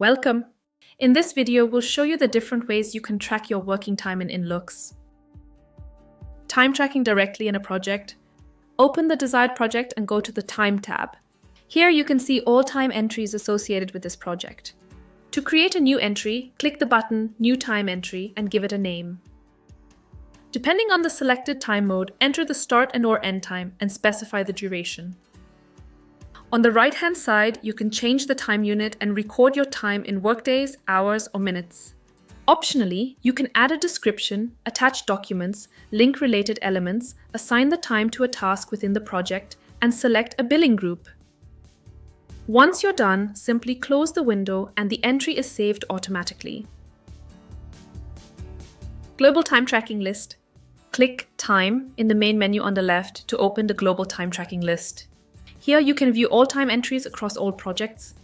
Welcome! In this video, we'll show you the different ways you can track your working time in InLoox. Time tracking directly in a project. Open the desired project and go to the Time tab. Here you can see all time entries associated with this project. To create a new entry, click the button New Time Entry and give it a name. Depending on the selected time mode, enter the start and/or end time and specify the duration. On the right-hand side, you can change the time unit and record your time in workdays, hours, or minutes. Optionally, you can add a description, attach documents, link related elements, assign the time to a task within the project, and select a billing group. Once you're done, simply close the window and the entry is saved automatically. Global Time Tracking List. Click Time in the main menu on the left to open the Global Time Tracking List. Here you can view all time entries across all projects.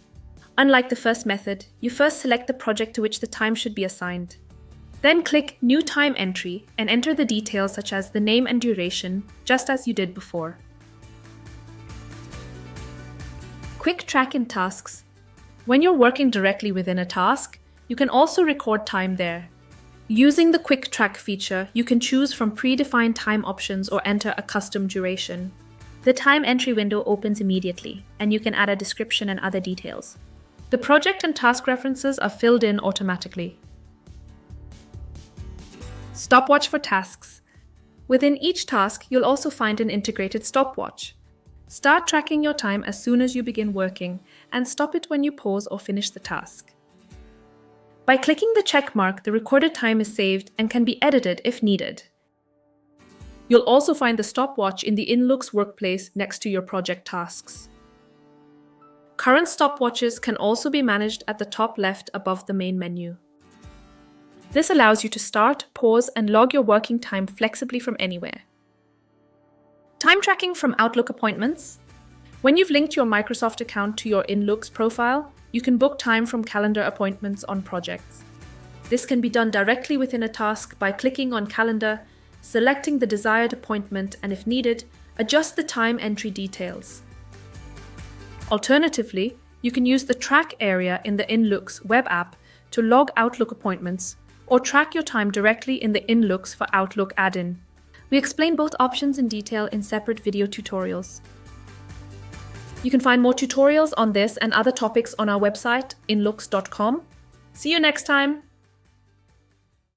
Unlike the first method, you first select the project to which the time should be assigned. Then click New Time Entry and enter the details such as the name and duration, just as you did before. Quick Track in Tasks. When you're working directly within a task, you can also record time there. Using the Quick Track feature, you can choose from predefined time options or enter a custom duration. The time entry window opens immediately, and you can add a description and other details. The project and task references are filled in automatically. Stopwatch for tasks. Within each task, you'll also find an integrated stopwatch. Start tracking your time as soon as you begin working, and stop it when you pause or finish the task. By clicking the check mark, the recorded time is saved and can be edited if needed. You'll also find the stopwatch in the InLoox workplace next to your project tasks. Current stopwatches can also be managed at the top left above the main menu. This allows you to start, pause, and log your working time flexibly from anywhere. Time tracking from Outlook appointments. When you've linked your Microsoft account to your InLoox profile, you can book time from calendar appointments on projects. This can be done directly within a task by clicking on Calendar, selecting the desired appointment, and if needed, adjust the time entry details. Alternatively, you can use the Track area in the InLoox Web App to log Outlook appointments, or track your time directly in the InLoox for Outlook add-in. We explain both options in detail in separate video tutorials. You can find more tutorials on this and other topics on our website, inloox.com. See you next time!